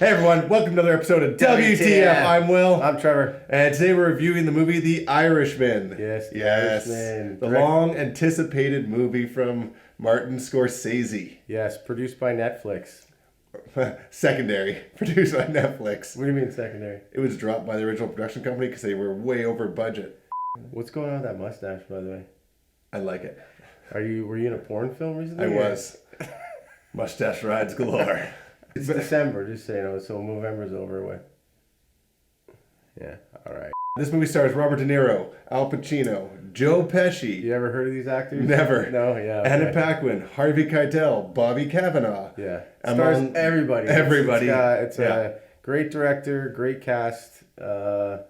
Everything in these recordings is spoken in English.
Hey everyone, welcome to another episode of WTF. I'm Will. I'm Trevor. And today we're reviewing the movie The Irishman. Yes, The Irishman. The long anticipated movie from Martin Scorsese. Yes, produced by Netflix. Secondary. Produced by Netflix. What do you mean secondary? It was dropped by the original production company because they were way over budget. What's going on with that mustache, by the way? I like it. Were you in a porn film recently? I was. Mustache rides galore. It's December, just so you know, so November's over with. Yeah, alright. This movie stars Robert De Niro, Al Pacino, Joe Pesci. You ever heard of these actors? Never. No, yeah. Okay. Anna Paquin, Harvey Keitel, Bobby Cavanaugh. Yeah. Stars everybody. Everybody. It's a great director, great cast. So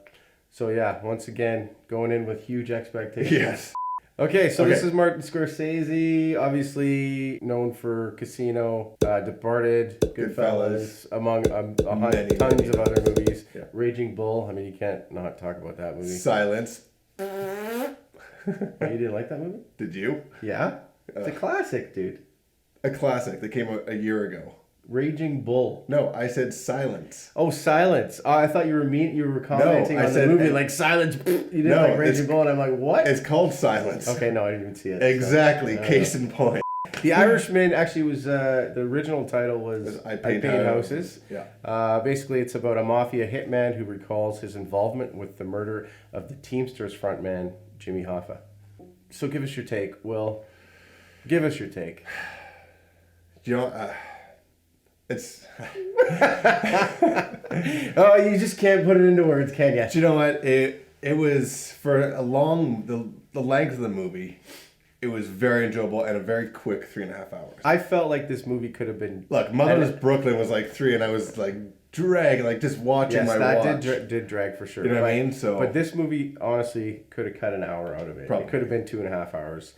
yeah, once again, going in with huge expectations. Yes. Okay, so this is Martin Scorsese, obviously known for Casino, Departed, Goodfellas, among tons of other movies. Yeah. Raging Bull, I mean, you can't not talk about that movie. Silence. You didn't like that movie? Did you? Yeah? It's a classic, dude. A classic that came out a year ago. Raging Bull. No, I said Silence. Oh, Silence. Oh, I thought you were commenting on the movie like Silence. You didn't like Raging Bull, and I'm like, what? It's called Silence. Okay, no, I didn't even see it. Exactly. So, case in point. The Irishman actually was, the original title was I Paint Houses. Yeah. Basically, it's about a mafia hitman who recalls his involvement with the murder of the Teamsters frontman, Jimmy Hoffa. So give us your take, Will. Give us your take. You know, it's... Oh, you just can't put it into words, can you? Do you know what? It was, for the length of the movie, it was very enjoyable and a very quick 3.5 hours. I felt like this movie could have been... Look, Mother's Brooklyn was like 3 and I was like dragging, like just watching my watch. Yes, that did drag for sure. You know what I mean? So, but this movie, honestly, could have cut an hour out of it. Probably. It could have been 2.5 hours.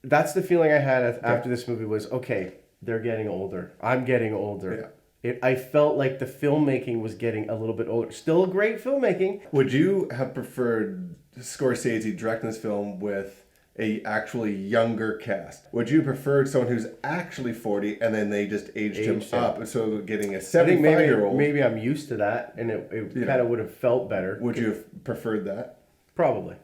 That's the feeling I had after this movie was, okay, they're getting older. I'm getting older. Yeah. I felt like the filmmaking was getting a little bit older. Still great filmmaking. Would you have preferred Scorsese directing this film with a actually younger cast? Would you prefer someone who's actually 40 and then they just aged him up? So getting a 75-year-old. Maybe I'm used to that, and it kind of would have felt better. Would you have preferred that? Probably.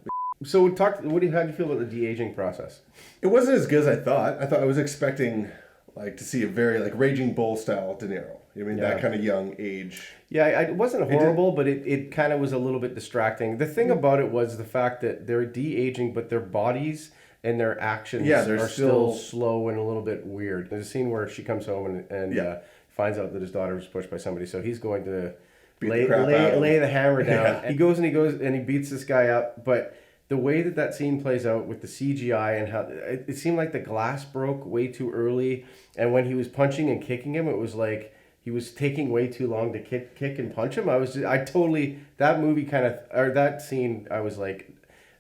So how do you feel about the de-aging process? It wasn't as good as I thought. I was expecting to see a very Raging Bull style De Niro. I mean, that kind of young age. Yeah, it wasn't horrible, but it kind of was a little bit distracting. The thing about it was the fact that they're de-aging, but their bodies and their actions are still slow and a little bit weird. There's a scene where she comes home and finds out that his daughter was pushed by somebody, so he's going to lay the hammer down. Yeah. He goes and he beats this guy up, but the way that scene plays out with the CGI and how it seemed like the glass broke way too early, and when he was punching and kicking him, it was like he was taking way too long to kick and punch him. That scene, I was like,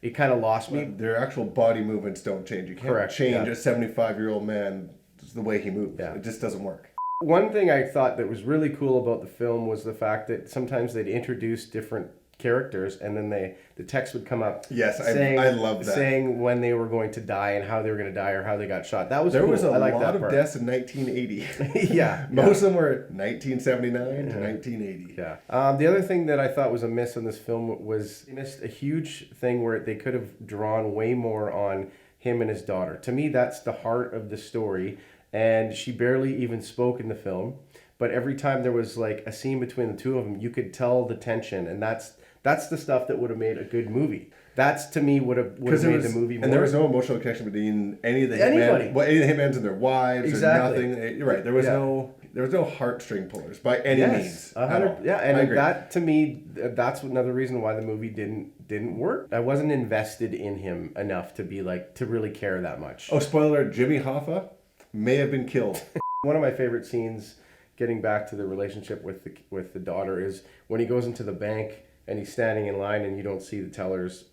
it kind of lost me. Their actual body movements don't change. You can't change a 75-year-old man the way he moves. Yeah. It just doesn't work. One thing I thought that was really cool about the film was the fact that sometimes they'd introduce different characters, and then the text would come up. Yes, I love that. Saying when they were going to die and how they were going to die or how they got shot. That was there cool. Was a lot of deaths in 1980. Yeah, most of them were 1979 to 1980. Yeah. The other thing that I thought was a miss in this film was they missed a huge thing where they could have drawn way more on him and his daughter. To me, that's the heart of the story, and she barely even spoke in the film. But every time there was like a scene between the two of them, you could tell the tension, and that's the stuff that would have made a good movie. That's, to me, would have made the movie more. And there was no emotional connection between any of the hitmen, any of the hitmens and their wives. Exactly. Or nothing. You're right. There was no heartstring pullers by any means. Yeah, and that, to me, that's another reason why the movie didn't work. I wasn't invested in him enough to really care that much. Oh, spoiler! Jimmy Hoffa may have been killed. One of my favorite scenes, getting back to the relationship with the daughter, is when he goes into the bank and he's standing in line and you don't see the tellers,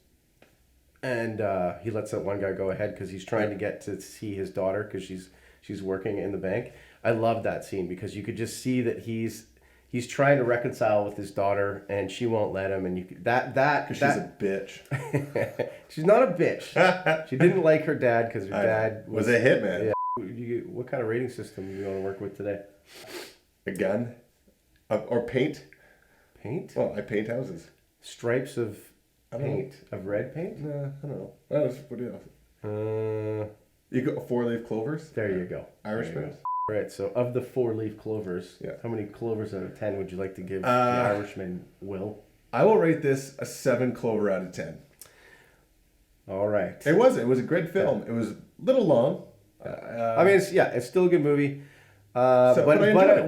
and he lets that one guy go ahead because he's trying to get to see his daughter because she's working in the bank. I love that scene because you could just see that he's trying to reconcile with his daughter and she won't let him, and she's a bitch. She's not a bitch. She didn't like her dad because her dad was a hitman. Yeah. What kind of rating system are you going to work with today? A gun? Or paint. Paint? Well, I paint houses. Stripes of paint. Of red paint? Nah, I don't know. What do you You go 4-leaf clovers. There you go. Irishman. All right, so of the 4-leaf clovers, how many clovers out of 10 would you like to give the Irishman, Will? I will rate this a 7 clover out of 10. All right. It was a great film. It was a little long. I mean, it's still a good movie. But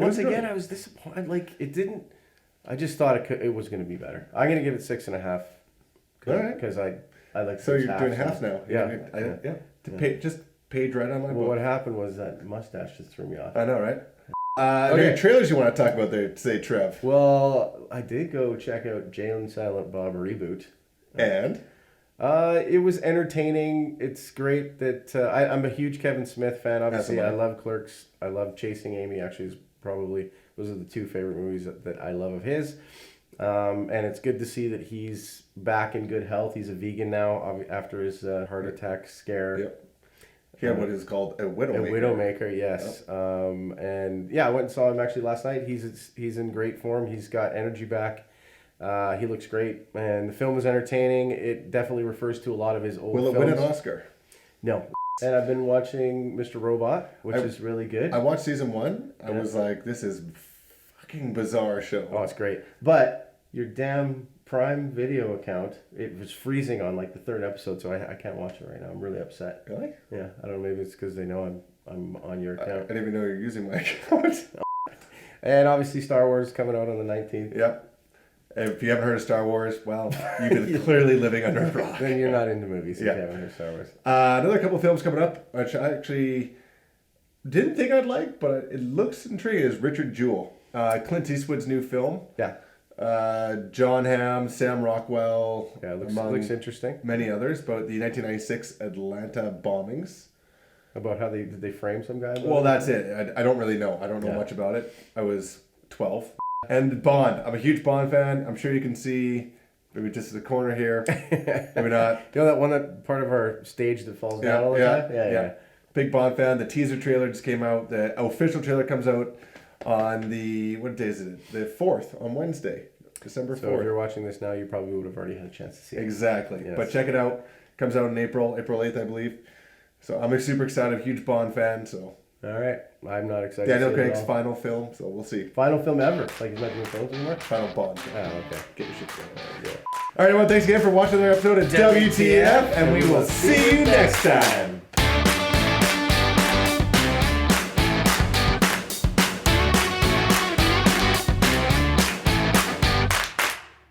once again, I was disappointed. Like, it didn't. I just thought it was going to be better. I'm going to give it 6.5. All right. Because I like. So you're doing half now. Yeah. Just page right on my book. What happened was that mustache just threw me off. I know, right? Okay, trailers you want to talk about there today, Trev? Well, I did go check out Jay and Silent Bob Reboot. And? It was entertaining. It's great that I'm a huge Kevin Smith fan. Obviously, I love Clerks. I love Chasing Amy. Actually, those are the 2 favorite movies that I love of his. And it's good to see that he's back in good health. He's a vegan now after his heart attack scare. Yep. He had what is called a widowmaker. A widowmaker, yes. Yep. And I went and saw him actually last night. He's in great form. He's got energy back. He looks great, and the film was entertaining. It definitely refers to a lot of his old films. Will it win an Oscar? No. And I've been watching Mr. Robot, which is really good. I watched season 1. I was like, this is fucking bizarre show. Oh, it's great. But your damn Prime Video account, it was freezing on like the 3rd episode, so I can't watch it right now. I'm really upset. Really? Yeah. I don't know. Maybe it's because they know I'm on your account. I didn't even know you're using my account. And obviously Star Wars coming out on the 19th. Yep. If you haven't heard of Star Wars, well, you've been clearly living under a rock. Then you're not into movies if you haven't heard of Star Wars. Another couple films coming up, which I actually didn't think I'd like, but it looks intriguing, is Richard Jewell. Clint Eastwood's new film. Yeah. John Hamm, Sam Rockwell. Yeah, it looks interesting. Many others, about the 1996 Atlanta bombings. About how did they frame some guy? Well, that's it. I don't really know. I don't know much about it. I was 12. And Bond. I'm a huge Bond fan. I'm sure you can see, maybe just the corner here. Maybe not. You know that part of our stage that falls down all the time? Yeah. Big Bond fan. The teaser trailer just came out. The official trailer comes out on what day is it? The 4th, on Wednesday, December 4th. So if you're watching this now, you probably would have already had a chance to see it. Exactly. Yes. But check it out. Comes out in April 8th, I believe. So I'm super excited. Huge Bond fan, so... All right. I'm not excited. Daniel Craig's final film, so we'll see. Final film ever. Like he's not doing films anymore? Final Bond. Oh, okay. Get your shit going. Yeah. All right, everyone. Thanks again for watching another episode of WTF, and we will see you next time.